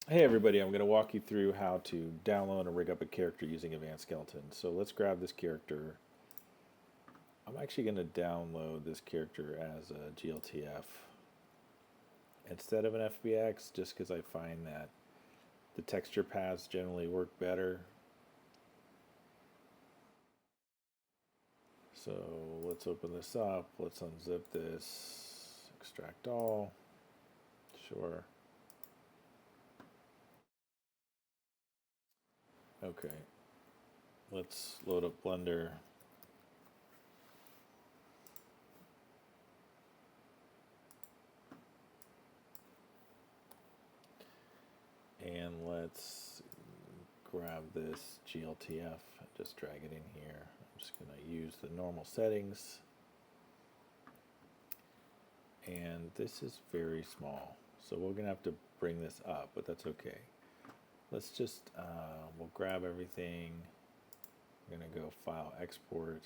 Hey everybody, I'm going to walk you through how to download and rig up a character using Advanced Skeleton. So let's grab this character. I'm actually going to download this character as a GLTF instead of an FBX just because I find that the texture paths generally work better. So let's open this up, let's unzip this, extract all, sure. Okay, let's load up Blender. And let's grab this GLTF and just drag it in here. I'm just going to use the normal settings. And this is very small, so we're going to have to bring this up, but that's okay. Let's just, we'll grab everything. I'm going to go File, Export,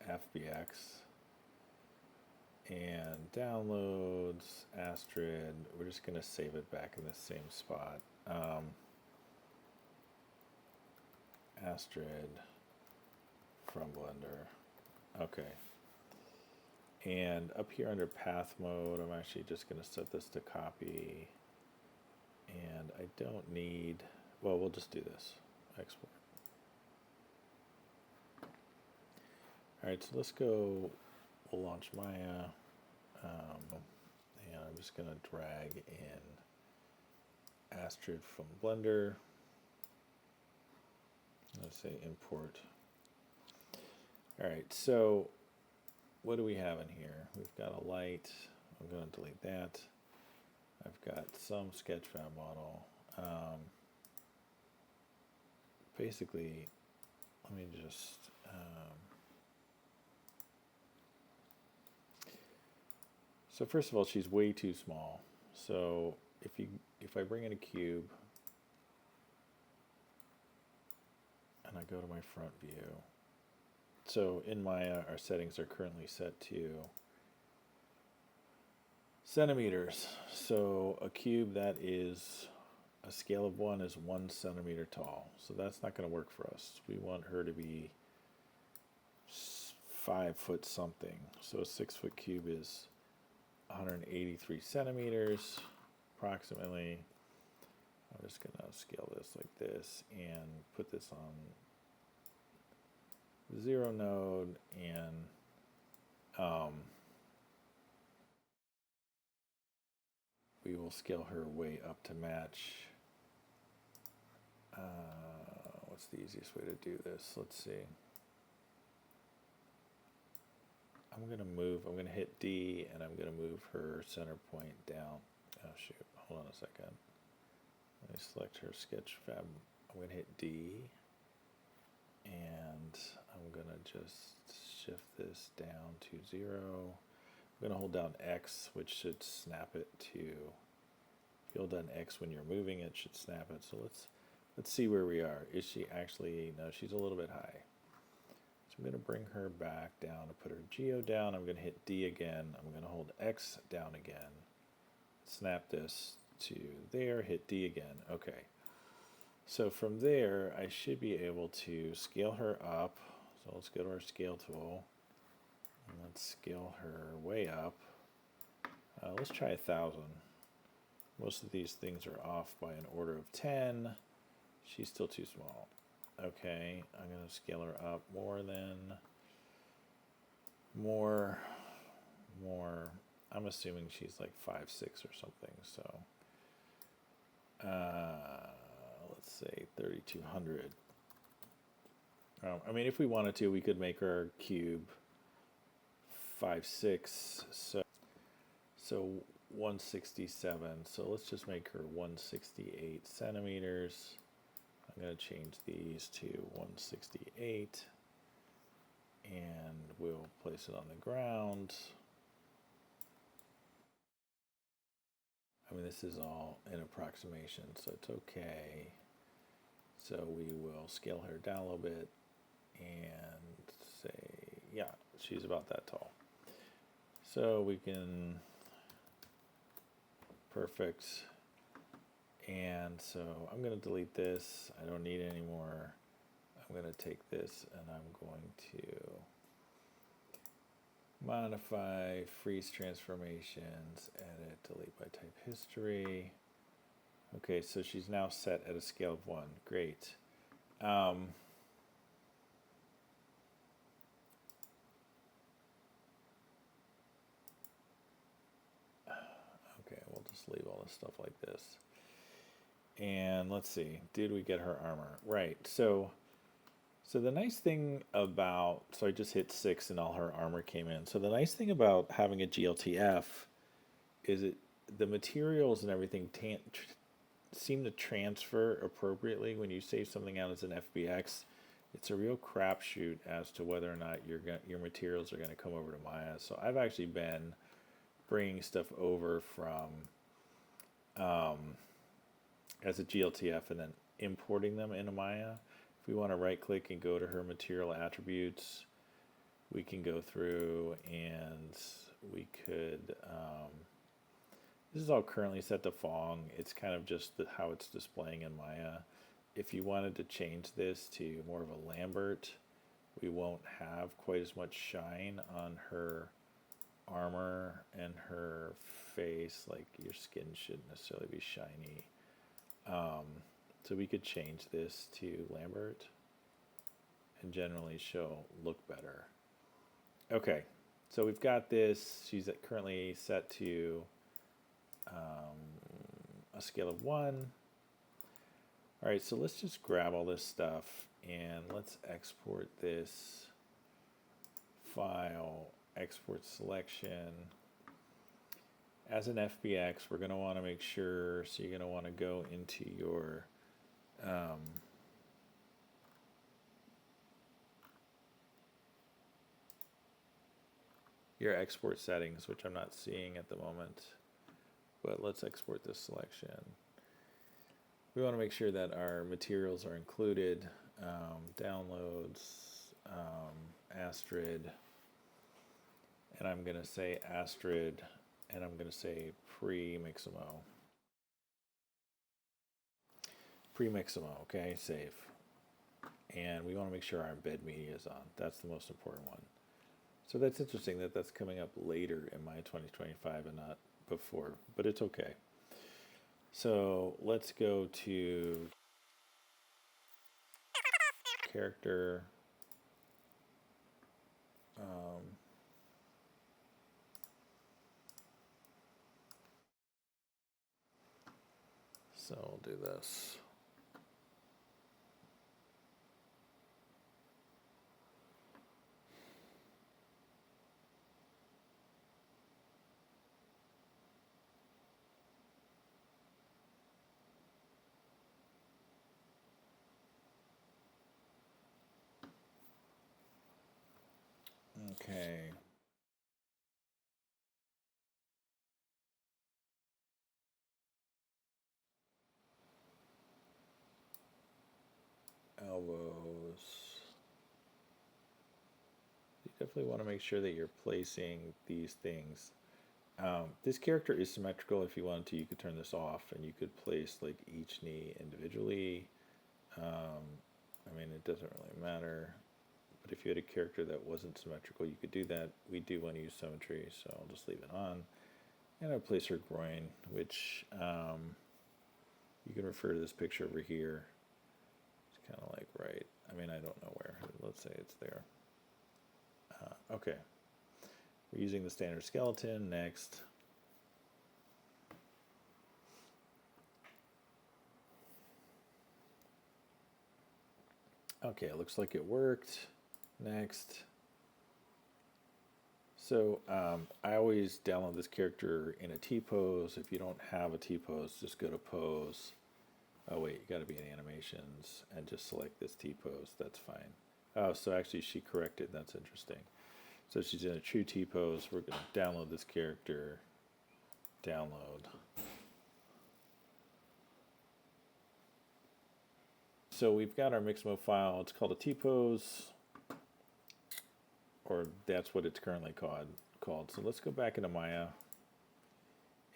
FBX, and Downloads, Astrid. We're just going to save it back in the same spot. Astrid from Blender. Okay. And up here under path mode, I'm actually just going to set this to copy. And I don't need, well, we'll just do this. Export. All right, so let's go, we'll launch Maya. And I'm just going to drag in Astrid from Blender. Let's say import. All right, so what do we have in here? We've got a light. I'm going to delete that. I've got some Sketchfab model. Basically, let me just so first of all, she's way too small. So if I bring in a cube and I go to my front view, so in Maya, our settings are currently set to centimeters. So a cube that is a scale of 1 is 1 centimeter tall. So that's not going to work for us. We want her to be 5 foot something. So a 6 foot cube is 183 centimeters approximately. I'm just going to scale this like this and put this on 0 node, and we will scale her way up to match. What's the easiest way to do this? Let's see. I'm going to hit D, and I'm going to move her center point down. Oh shoot, hold on a second. Let me select her Sketchfab. I'm going to hit D, and I'm going to just shift this down to 0. I'm going to hold down X, which should snap it to, if you hold down X when you're moving, it should snap it. So let's see where we are. Is she actually, no, she's a little bit high. So I'm going to bring her back down to put her geo down. I'm going to hit D again. I'm going to hold X down again. Snap this to there, hit D again. Okay. So from there, I should be able to scale her up. So let's go to our scale tool. And let's scale her way up. Let's try 1,000. Most of these things are off by an order of 10. She's still too small. Okay, I'm going to scale her up more. I'm assuming she's like 5'6" or something. So let's say 3,200. I mean, if we wanted to, we could make our cube 5'6", so 167. So let's just make her 168 centimeters. I'm going to change these to 168, and we'll place it on the ground. I mean, this is all an approximation, so it's okay. So we will scale her down a little bit and say, yeah, she's about that tall. So we can, perfect. And so I'm going to delete this. I don't need it anymore. I'm going to take this and I'm going to modify, freeze transformations, edit, delete by type history. Okay, so she's now set at a scale of 1. Great. Okay, we'll just leave all this stuff like this. And let's see, did we get her armor? Right, so the nice thing about, so I just hit 6 and all her armor came in. So the nice thing about having a GLTF is the materials and everything seem to transfer appropriately when you save something out as an FBX. It's a real crapshoot as to whether or not your materials are going to come over to Maya. So I've actually been bringing stuff over from as a GLTF and then importing them into Maya. If we want to right click and go to her material attributes, we can go through and we could, this is all currently set to Phong. It's kind of just how it's displaying in Maya. If you wanted to change this to more of a Lambert, we won't have quite as much shine on her armor and her face. Like your skin shouldn't necessarily be shiny. So we could change this to Lambert and generally she'll look better. Okay, so we've got this. She's currently set to a scale of 1. All right, so let's just grab all this stuff and let's export this file, export selection. As an FBX, we're going to want to make sure, so you're going to want to go into your export settings, which I'm not seeing at the moment, but let's export this selection. We want to make sure that our materials are included, downloads, Astrid, and I'm going to say Astrid, and I'm going to say pre-Mixamo. Pre-Mixamo, okay, save. And we want to make sure our embed media is on. That's the most important one. So that's interesting that that's coming up later in my 2025 and not before, but it's okay. So let's go to character. So we'll do this. Okay. Elbows. You definitely want to make sure that you're placing these things. This character is symmetrical. If you wanted to, you could turn this off and you could place like each knee individually. I mean, it doesn't really matter. But if you had a character that wasn't symmetrical, you could do that. We do want to use symmetry, so I'll just leave it on. And I'll place her groin, which you can refer to this picture over here. It's kind of like right. I mean, I don't know where. Let's say it's there. Okay. We're using the standard skeleton. Next. Okay, it looks like it worked. Next. So I always download this character in a T-pose. If you don't have a T-pose, just go to pose. Oh wait, you got to be in animations and just select this T-pose. That's fine. Oh, so actually she corrected. That's interesting. So she's in a true T-pose. We're going to download this character. Download. So we've got our Mixamo file. It's called a T-pose, or that's what it's currently called. So let's go back into Maya,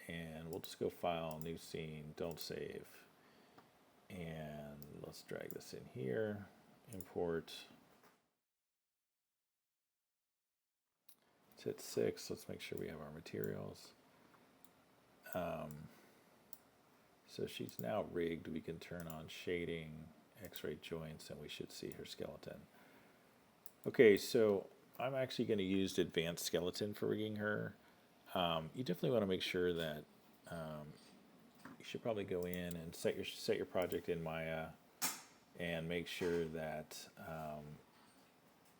and we'll just go File, New Scene, don't save. And let's drag this in here, import. Let's hit 6, let's make sure we have our materials. So she's now rigged. We can turn on shading, X-ray joints, and we should see her skeleton. Okay, so I'm actually going to use advanced skeleton for rigging her. You definitely want to make sure that you should probably go in and set your project in Maya and make sure that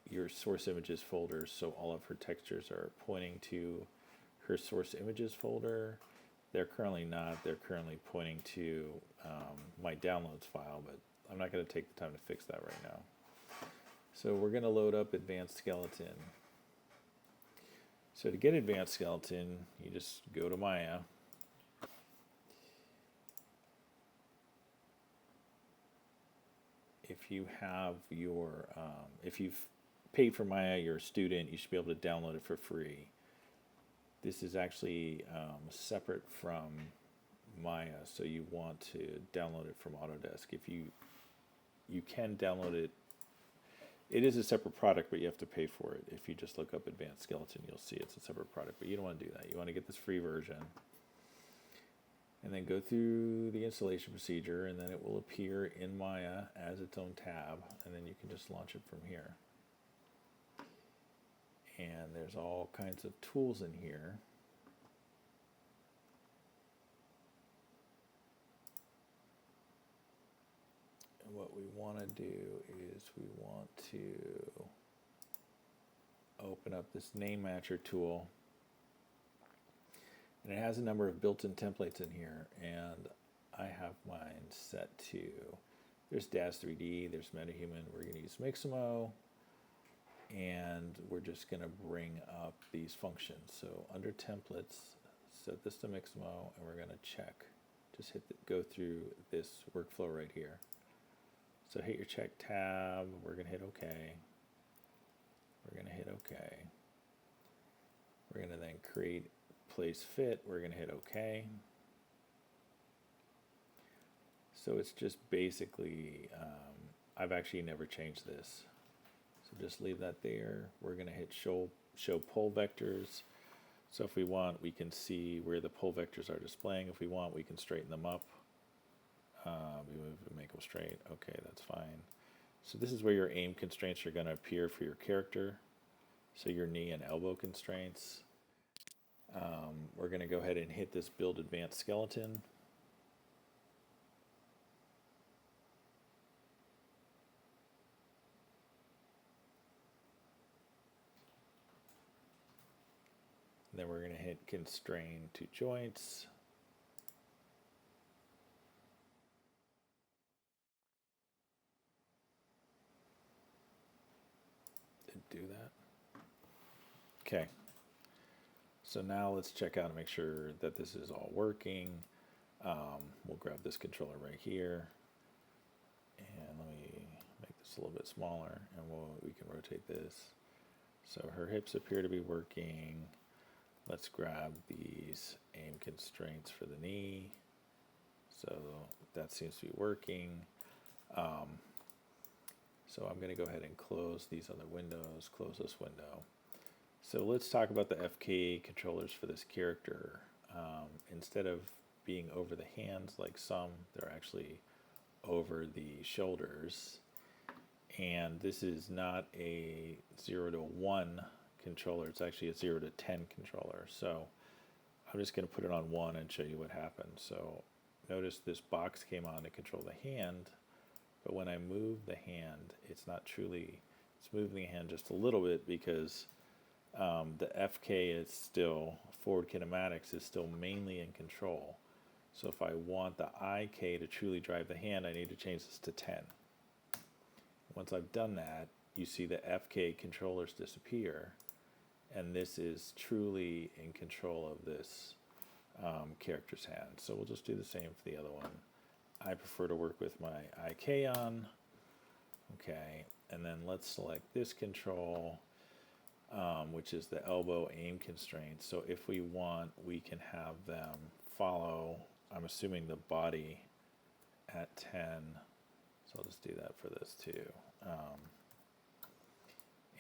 your source images folder, so all of her textures are pointing to her source images folder. They're currently not. They're currently pointing to my downloads file, but I'm not going to take the time to fix that right now. So we're going to load up advanced skeleton. So to get advanced skeleton, you just go to Maya. If you have your, if you've paid for Maya, you're a student, you should be able to download it for free. This is actually separate from Maya, so you want to download it from Autodesk. If you can download it, it is a separate product, but you have to pay for it. If you just look up Advanced Skeleton, you'll see it's a separate product, but you don't want to do that. You want to get this free version, and then go through the installation procedure, and then it will appear in Maya as its own tab, and then you can just launch it from here. And there's all kinds of tools in here. And what we want to do is we want to open up this name matcher tool. And it has a number of built-in templates in here. And I have mine set to, there's DAZ 3D, there's MetaHuman, we're going to use Mixamo. And we're just going to bring up these functions. So under templates, set this to Mixamo, and we're going to check. Just go through this workflow right here. So hit your check tab. We're going to hit OK. We're going to hit OK. We're going to then create place fit. We're going to hit OK. So it's just basically, I've actually never changed this. So just leave that there. We're going to hit show pole vectors. So if we want, we can see where the pole vectors are displaying. If we want, we can straighten them up. We move and make them straight. Okay, that's fine. So this is where your aim constraints are going to appear for your character. So your knee and elbow constraints. We're going to go ahead and hit this build advanced skeleton. Then we're going to hit constrain to joints. Didn't do that. Okay. So now let's check out and make sure that this is all working. We'll grab this controller right here. And let me make this a little bit smaller, and we can rotate this. So her hips appear to be working. Let's grab these aim constraints for the knee. So that seems to be working. So I'm going to go ahead and close these other windows, close this window. So let's talk about the FK controllers for this character. Instead of being over the hands like some, they're actually over the shoulders. And this is not a 0 to 1 controller, it's actually a 0 to 10 controller. So I'm just going to put it on 1 and show you what happens. So notice this box came on to control the hand, but when I move the hand, it's not truly, it's moving the hand just a little bit because the FK is still, forward kinematics is still mainly in control. So if I want the IK to truly drive the hand, I need to change this to 10. Once I've done that, you see the FK controllers disappear, and this is truly in control of this character's hand. So we'll just do the same for the other one. I prefer to work with my IK on. Okay, and then let's select this control. which is the elbow aim constraint. So if we want, we can have them follow, I'm assuming the body at 10. So I'll just do that for this too.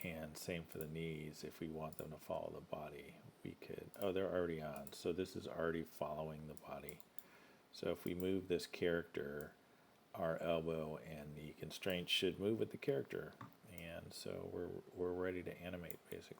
And same for the knees. If we want them to follow the body, we could, oh, they're already on. So this is already following the body. So if we move this character, our elbow and the constraint should move with the character. And so we're ready to animate basically.